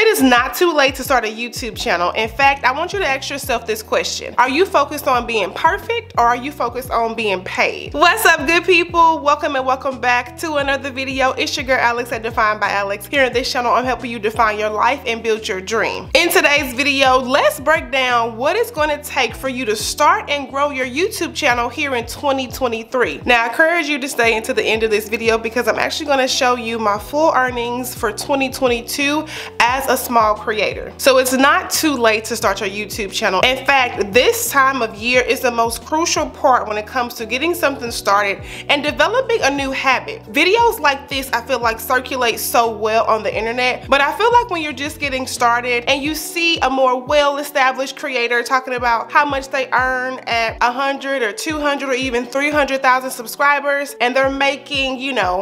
It is not too late to start a YouTube channel. In fact, I want you to ask yourself this question. Are you focused on being perfect or are you focused on being paid? What's up, good people? Welcome and welcome back to another video. It's your girl Alex at Defined by Alex. Here in this channel, I'm helping you define your life and build your dream. In today's video, let's break down what it's going to take for you to start and grow your YouTube channel here in 2023. Now, I encourage you to stay until the end of this video because I'm actually going to show you my full earnings for 2022 as a small creator. So it's not too late to start your YouTube channel. In fact, this time of year is the most crucial part when it comes to getting something started and developing a new habit. Videos like this, I feel like, circulate so well on the internet, but I feel like when you're just getting started and you see a more well-established creator talking about how much they earn at 100 or 200 or even 300,000 subscribers, and they're making,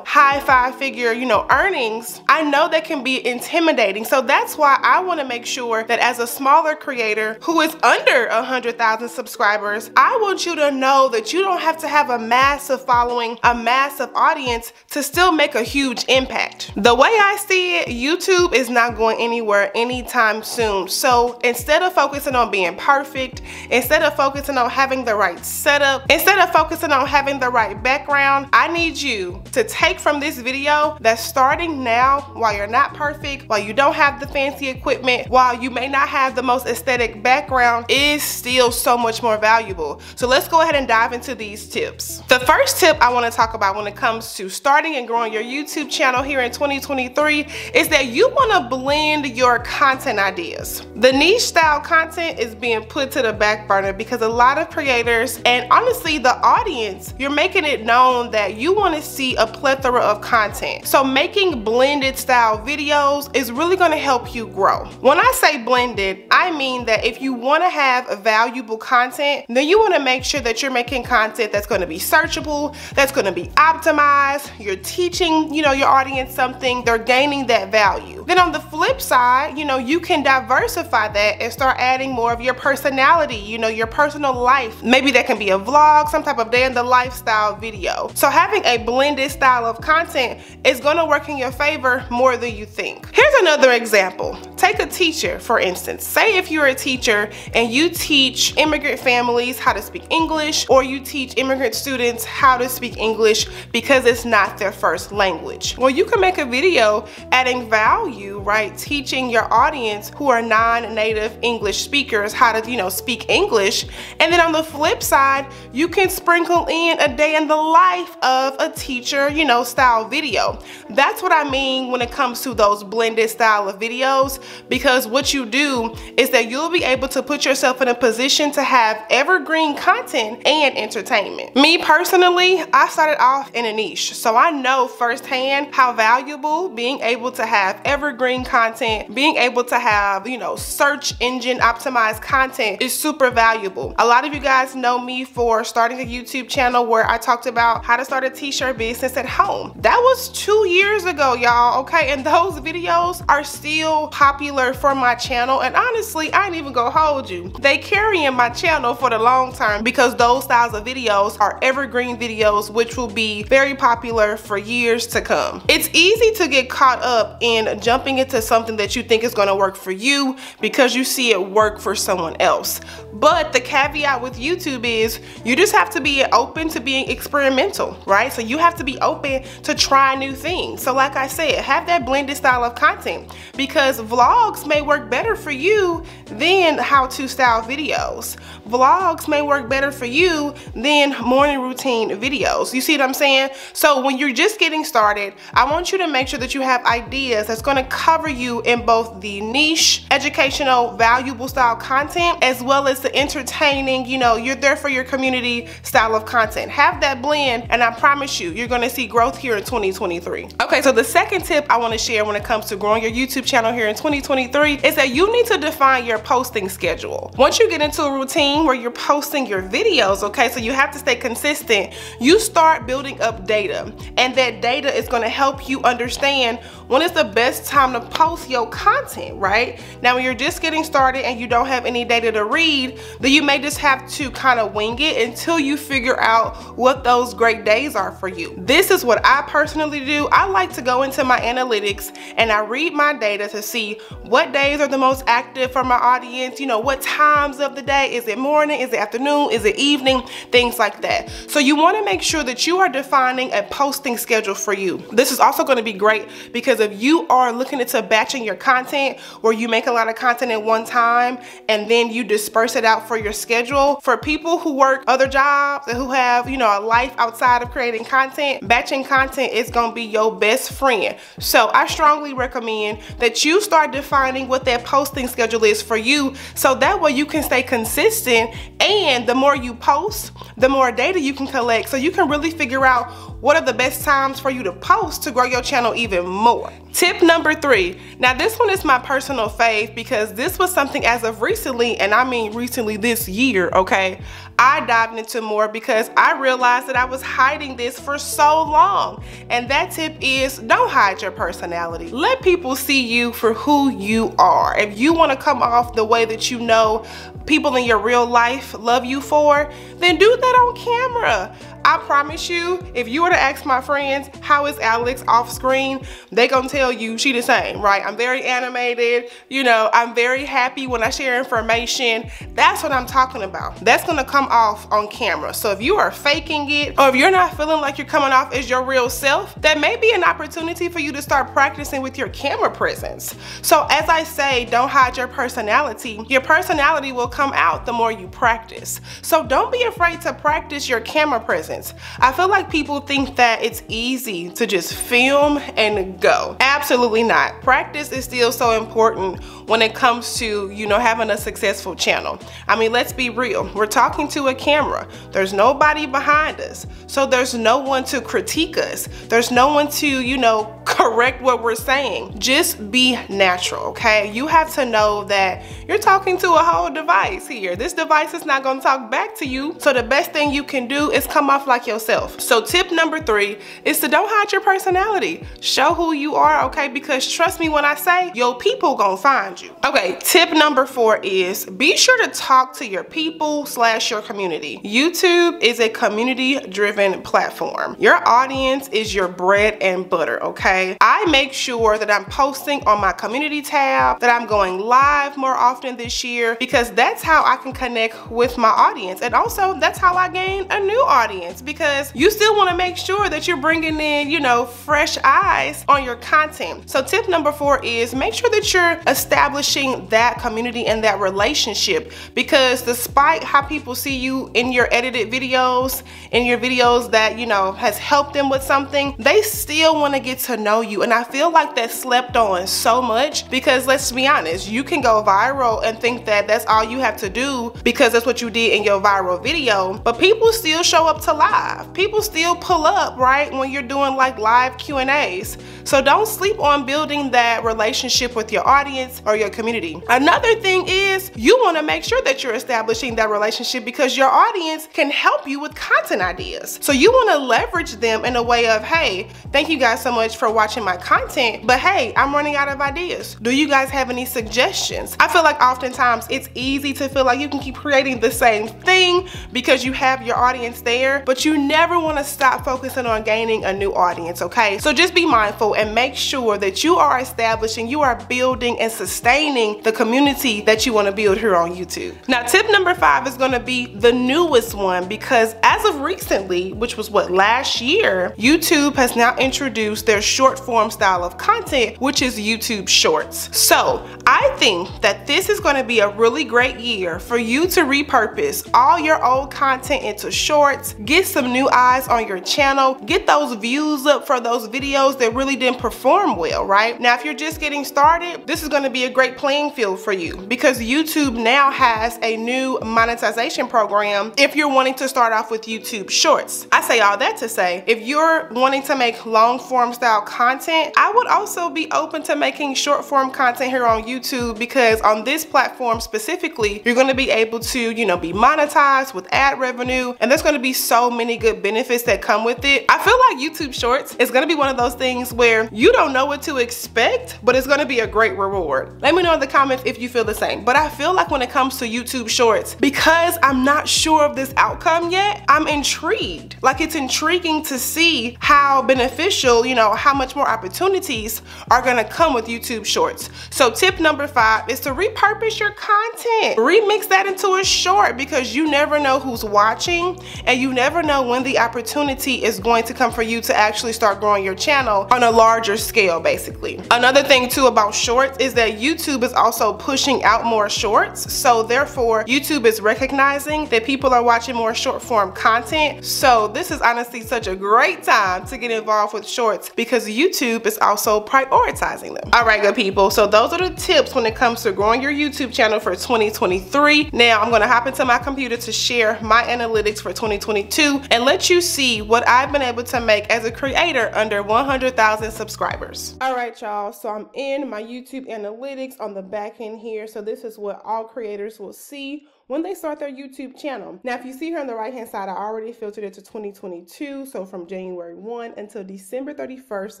high five-figure, earnings, I know that can be intimidating. So that's why I want to make sure that as a smaller creator who is under 100,000 subscribers, I want you to know that you don't have to have a massive following, a massive audience to still make a huge impact. The way I see it, YouTube is not going anywhere anytime soon. So instead of focusing on being perfect, instead of focusing on having the right setup, instead of focusing on having the right background, I need you to take from this video that starting now, while you're not perfect, while you don't have the fancy equipment, while you may not have the most aesthetic background, is still so much more valuable. So let's go ahead and dive into these tips. The first tip I want to talk about when it comes to starting and growing your YouTube channel here in 2023 is that you want to blend your content ideas. The niche style content is being put to the back burner because a lot of creators, and honestly the audience, you're making it known that you want to see a plethora of content. So making blended style videos is really going to help you grow. When I say blended, I mean that if you want to have valuable content, then you want to make sure that you're making content that's going to be searchable, that's going to be optimized, you're teaching, your audience something, they're gaining that value. Then on the flip side, you can diversify that and start adding more of your personality, your personal life. Maybe that can be a vlog, some type of day in the lifestyle video. So having a blended style of content is going to work in your favor more than you think. Here's another example. Take a teacher, for instance. Say if you're a teacher and you teach immigrant families how to speak English, or you teach immigrant students how to speak English because it's not their first language. Well, you can make a video adding value, right? Teaching your audience who are non-native English speakers how to, speak English. And then on the flip side, you can sprinkle in a day in the life of a teacher, style video. That's what I mean when it comes to those blended style of videos, because what you do is that you'll be able to put yourself in a position to have evergreen content and entertainment. Me personally, I started off in a niche, so I know firsthand how valuable being able to have evergreen content, being able to have, search engine optimized content is super valuable. A lot of you guys know me for starting a YouTube channel where I talked about how to start a t-shirt business at home. That was 2 years ago, y'all, okay? And those videos are still popular for my channel, and honestly, I ain't even gonna hold you. They carry in my channel for the long term because those styles of videos are evergreen videos which will be very popular for years to come. It's easy to get caught up in jumping into something that you think is gonna work for you because you see it work for someone else. But the caveat with YouTube is you just have to be open to being experimental, right? So you have to be open to try new things. So like I said, have that blended style of content because vlogs may work better for you than how-to style videos. Vlogs may work better for you than morning routine videos. You see what I'm saying? So when you're just getting started, I want you to make sure that you have ideas that's going to cover you in both the niche, educational, valuable style content, as well as the entertaining, you're there for your community style of content. Have that blend, and I promise you, you're going to see growth here in 2023. Okay, so the second tip I want to share when it comes to growing your YouTube channel here in 2023 is that you need to define your posting schedule. Once you get into a routine where you're posting your videos, okay, so you have to stay consistent, you start building up data, and that data is going to help you understand when is the best time to post your content, right? Now, when you're just getting started and you don't have any data to read, then you may just have to kind of wing it until you figure out what those great days are for you. This is what I personally do. I like to go into my analytics and I read my data to see what days are the most active for my audience, you know, what times of the day, is it morning, is it afternoon, is it evening, things like that. So you want to make sure that you are defining a posting schedule for you. This is also going to be great because if you are looking into batching your content, where you make a lot of content at one time and then you disperse it out for your schedule, for people who work other jobs and who have, you know, a life outside of creating content, batching content is going to be your best friend. So I strongly recommend that you start defining what that posting schedule is for you, so that way you can stay consistent, and the more you post, the more data you can collect, so you can really figure out what are the best times for you to post to grow your channel even more. Tip number 3. Now this one is my personal fave because this was something as of recently, and I mean recently this year, okay, I dived into more because I realized that I was hiding this for so long. And that tip is, don't hide your personality. Let people see you for who you are. If you want to come off the way that you know people in your real life love you for, then do that on camera. I promise you, if you were to ask my friends, how is Alex off screen, they gonna tell you she the same, right? I'm very animated, you know, I'm very happy when I share information. That's what I'm talking about. That's gonna come off on camera. So if you are faking it, or if you're not feeling like you're coming off as your real self, that may be an opportunity for you to start practicing with your camera presence. So as I say, don't hide your personality. Your personality will come out the more you practice. So don't be afraid to practice your camera presence. I feel like people think that it's easy to just film and go. Absolutely not. Practice is still so important when it comes to, you know, having a successful channel. I mean, let's be real. We're talking to a camera. There's nobody behind us. So there's no one to critique us. There's no one to, you know, correct what we're saying. Just be natural, okay? You have to know that you're talking to a whole device here. This device is not gonna talk back to you. So the best thing you can do is come off like yourself. So tip number 3 is to don't hide your personality. Show who you are, okay? Because trust me when I say, your people gonna find you. Okay, tip number 4 is be sure to talk to your people / your community. YouTube is a community-driven platform. Your audience is your bread and butter, okay? I make sure that I'm posting on my community tab, that I'm going live more often this year, because that's how I can connect with my audience. And also that's how I gain a new audience, because you still want to make sure that you're bringing in, you know, fresh eyes on your content. So tip number 4 is make sure that you're establishing that community and that relationship, because despite how people see you in your edited videos, in your videos that, you know, has helped them with something, they still want to get to know you. And I feel like that's slept on so much, because let's be honest, you can go viral and think that that's all you have to do because that's what you did in your viral video, but people still show up to live. People still pull up, right, when you're doing like live Q&As. So don't sleep on building that relationship with your audience or your community. Another thing is you want to make sure that you're establishing that relationship, because your audience can help you with content ideas. So you want to leverage them in a way of, hey, thank you guys so much for watching my content, but hey, I'm running out of ideas. Do you guys have any suggestions? I feel like oftentimes it's easy to feel like you can keep creating the same thing because you have your audience there, but you never want to stop focusing on gaining a new audience, okay? So just be mindful and make sure that you are establishing, you are building and sustaining the community that you want to build here on YouTube. Now, tip number 5 is going to be the newest one, because as of recently, which was what, last year, YouTube has now introduced their short form style of content, which is YouTube Shorts. So I think that this is going to be a really great year for you to repurpose all your old content into shorts, get some new eyes on your channel, get those views up for those videos that really didn't perform well, right? Now, if you're just getting started, this is going to be a great playing field for you, because YouTube now has a new monetization program if you're wanting to start off with YouTube Shorts. I say all that to say, if you're wanting to make long form style content, I would also be open to making short form content here on YouTube, because on this platform specifically, you're going to be able to, you know, be monetized with ad revenue, and there's going to be so many good benefits that come with it. I feel like YouTube Shorts is gonna be one of those things where you don't know what to expect, but it's gonna be a great reward. Let me know in the comments if you feel the same. But I feel like when it comes to YouTube Shorts, because I'm not sure of this outcome yet, I'm intrigued. Like, it's intriguing to see how beneficial, you know, how much more opportunities are gonna come with YouTube Shorts. So tip number 5 is to repurpose your content. Remix that into a short, because you never know who's watching and you never know when the opportunity is going to come for you to actually start growing your channel on a larger scale, basically. Another thing too about shorts is that YouTube is also pushing out more shorts. So therefore, YouTube is recognizing that people are watching more short form content. So this is honestly such a great time to get involved with shorts because YouTube is also prioritizing them. All right, good people. So those are the tips when it comes to growing your YouTube channel for 2023. Now I'm gonna hop into my computer to share my analytics for 2022 and let you see what I've been able to make as a creator under 100,000 subscribers. All right, y'all. So I'm in my YouTube analytics on the back end here. So this is what all creators will see when they start their YouTube channel. Now, if you see here on the right-hand side, I already filtered it to 2022. So from January 1 until December 31st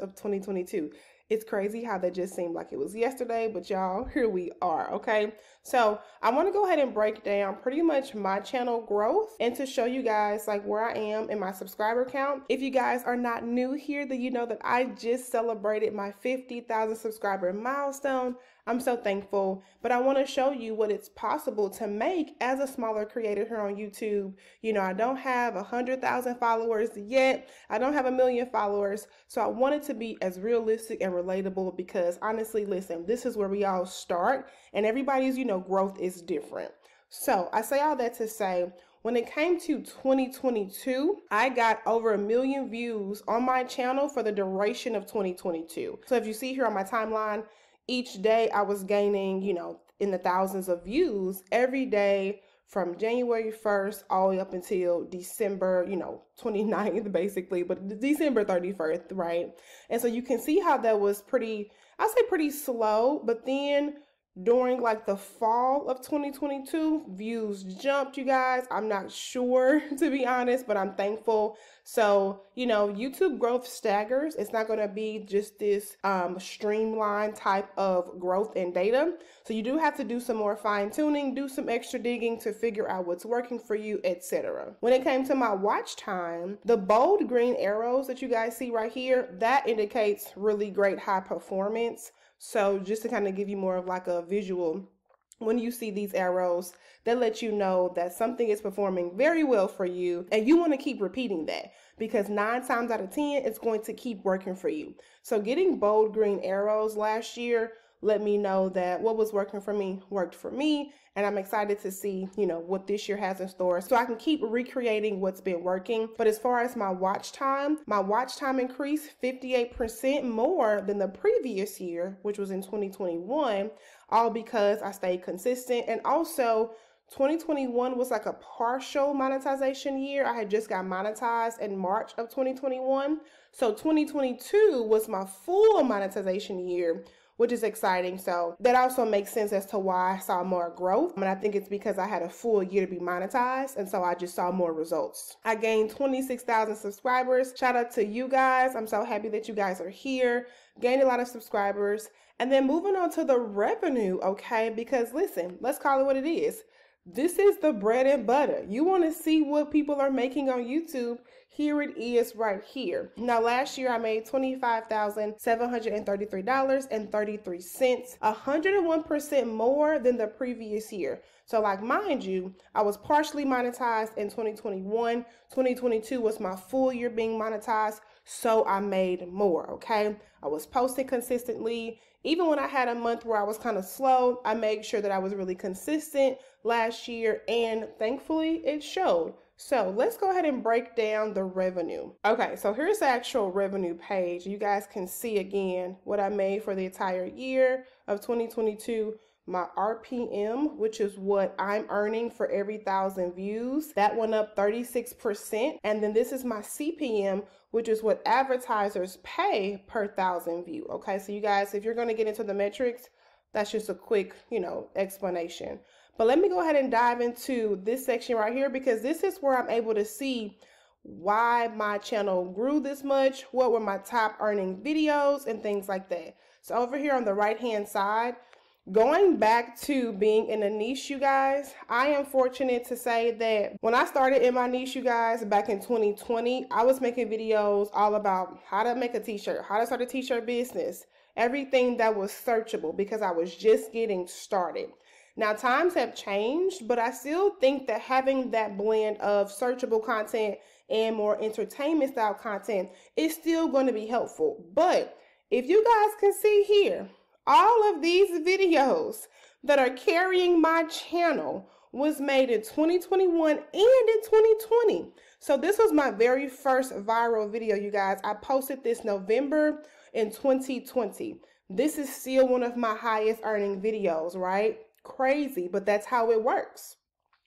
of 2022. It's crazy how that just seemed like it was yesterday, but y'all, here we are, okay? So I want to go ahead and break down pretty much my channel growth and to show you guys like where I am in my subscriber count. If you guys are not new here, then you know that I just celebrated my 50,000 subscriber milestone. I'm so thankful, but I want to show you what it's possible to make as a smaller creator here on YouTube. You know, I don't have 100,000 followers yet. I don't have 1 million followers. So I want it to be as realistic and relatable because honestly, listen, this is where we all start and everybody's, you know, growth is different. So I say all that to say, when it came to 2022, I got over 1 million views on my channel for the duration of 2022. So if you see here on my timeline, each day I was gaining, you know, in the thousands of views every day from January 1st all the way up until December, you know, 29th basically, but December 31st, right? And so you can see how that was pretty, I say pretty slow, but then during like the fall of 2022, views jumped, you guys. I'm not sure, to be honest, but I'm thankful. So, you know, YouTube growth staggers. It's not going to be just this streamlined type of growth and data. So you do have to do some more fine tuning, do some extra digging to figure out what's working for you, etc. When it came to my watch time, the bold green arrows that you guys see right here, that indicates really great high performance. So just to kind of give you more of like a visual, when you see these arrows, that let you know that something is performing very well for you and you want to keep repeating that because 9 times out of 10, it's going to keep working for you. So getting bold green arrows last year let me know that what was working for me worked for me. And I'm excited to see, you know, what this year has in store so I can keep recreating what's been working. But as far as my watch time increased 58% more than the previous year, which was in 2021, all because I stayed consistent. And also 2021 was like a partial monetization year. I had just got monetized in March of 2021. So 2022 was my full monetization year, which is exciting. So that also makes sense as to why I saw more growth. And I think it's because I had a full year to be monetized. And so I just saw more results. I gained 26,000 subscribers. Shout out to you guys. I'm so happy that you guys are here. Gained a lot of subscribers. And then moving on to the revenue, okay? Because listen, let's call it what it is. This is the bread and butter. You want to see what people are making on YouTube? Here it is right here. Now, last year I made $25,733.33, 101% more than the previous year. So like, mind you, I was partially monetized in 2021. 2022 was my full year being monetized. So I made more, okay? I was posting consistently. Even when I had a month where I was kind of slow, I made sure that I was really consistent last year, and thankfully it showed. So let's go ahead and break down the revenue. Okay, so here's the actual revenue page. You guys can see again what I made for the entire year of 2022. My RPM, which is what I'm earning for every 1,000 views, that went up 36%. And then this is my CPM, which is what advertisers pay per 1,000 view. Okay, so you guys, if you're going to get into the metrics, that's just a quick, you know, explanation. But let me go ahead and dive into this section right here, because this is where I'm able to see why my channel grew this much, what were my top earning videos, and things like that. So over here on the right hand side, going back to being in a niche, you guys, I am fortunate to say that when I started in my niche, you guys, back in 2020, I was making videos all about how to make a t-shirt, how to start a t-shirt business, everything that was searchable, because I was just getting started. Now, times have changed, but I still think that having that blend of searchable content and more entertainment style content is still going to be helpful. But if you guys can see here, all of these videos that are carrying my channel was made in 2021 and in 2020. So this was my very first viral video, you guys. I posted this November in 2020. This is still one of my highest earning videos, right? Crazy, but that's how it works.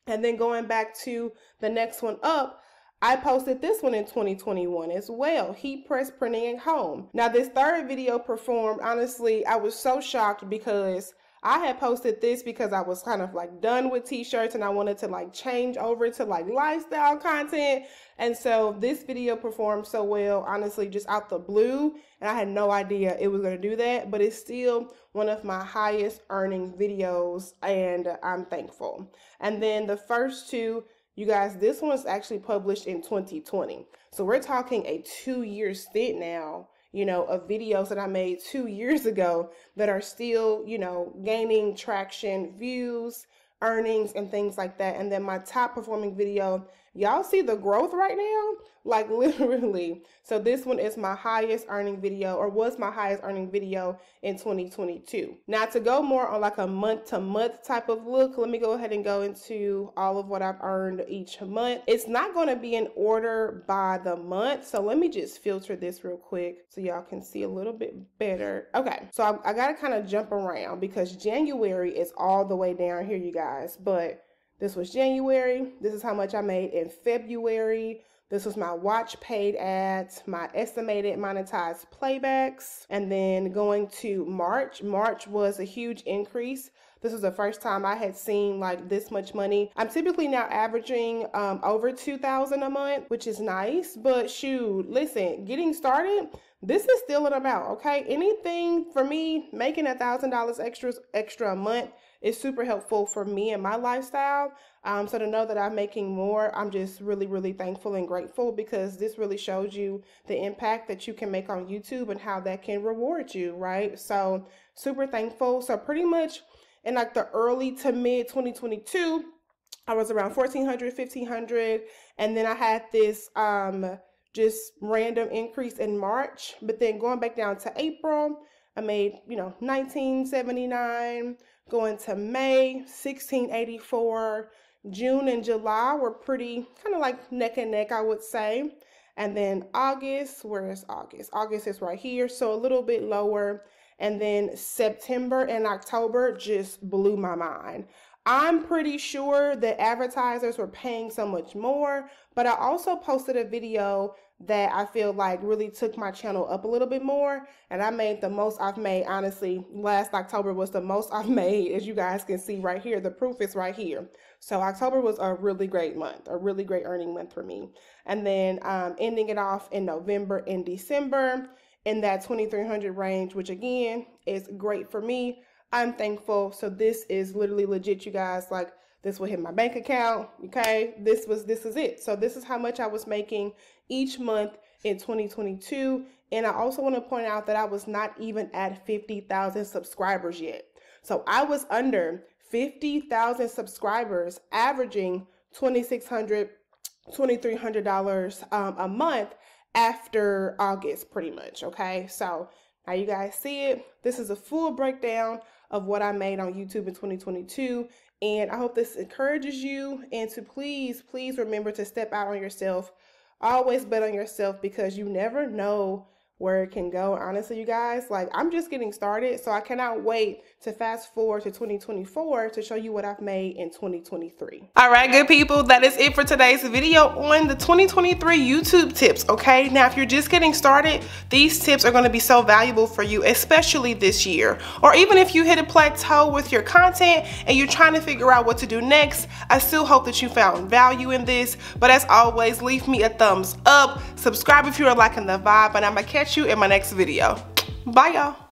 And then going back to the next one up, I posted this one in 2021 as well, heat press printing at home. Now this third video performed, honestly, I was so shocked because I had posted this because I was kind of like done with t-shirts and I wanted to like change over to like lifestyle content. And so this video performed so well, honestly, just out the blue. And I had no idea it was going to do that, but it's still one of my highest earning videos and I'm thankful. And then the first two, you guys, this one's actually published in 2020. So we're talking a 2-year stint now, you know, of videos that I made 2 years ago that are still, you know, gaining traction, views, earnings, and things like that. And then my top performing video, y'all see the growth right now? Like literally. So this one is my highest earning video, or was my highest earning video in 2022. Now to go more on like a month to month type of look, let me go ahead and go into all of what I've earned each month. It's not going to be in order by the month. So let me just filter this real quick so y'all can see a little bit better. Okay, so I got to kind of jump around because January is all the way down here, you guys. But this was January. This is how much I made in February. This was my watch paid ads, my estimated monetized playbacks. And then going to March, March was a huge increase. This was the first time I had seen like this much money. I'm typically now averaging over 2,000 a month, which is nice. But shoot, listen, getting started, this is still an amount, okay? Anything for me, making $1,000 extra a month is super helpful for me and my lifestyle. So to know that I'm making more, I'm just really, really thankful and grateful because this really shows you the impact that you can make on YouTube and how that can reward you, right? So super thankful. So pretty much in like the early to mid 2022, I was around 1,400, 1,500. And then I had this just random increase in March. But then going back down to April, I made, you know, 1979, going to May, 1684, June and July were pretty kind of like neck and neck, I would say. And then August, where is August? August is right here, so a little bit lower. And then September and October just blew my mind. I'm pretty sure that advertisers were paying so much more, but I also posted a video that I feel like really took my channel up a little bit more. And I made the most I've made, honestly. Last October was the most I've made, as you guys can see right here. The proof is right here. So October was a really great month, a really great earning month for me. And then ending it off in November and December in that 2,300 range, which again is great for me. I'm thankful. So this is literally legit, you guys. Like this will hit my bank account. Okay. This is it. So this is how much I was making each month in 2022. And I also want to point out that I was not even at 50,000 subscribers yet. So I was under 50,000 subscribers, averaging $2,600, $2,300 a month after August, pretty much. Okay. So now you guys see it. This is a full breakdown of what I made on YouTube in 2022. And I hope this encourages you and to please remember to step out on yourself. Always bet on yourself because you never know where it can go. Honestly, you guys, like, I'm just getting started, so I cannot wait to fast forward to 2024 to show you what I've made in 2023. All right, good people, that is it for today's video on the 2023 YouTube tips, okay? Now, if you're just getting started, these tips are going to be so valuable for you, especially this year. Or even if you hit a plateau with your content and you're trying to figure out what to do next, I still hope that you found value in this. But as always, leave me a thumbs up, subscribe if you're liking the vibe, and I'm gonna catch you in my next video. Bye, y'all.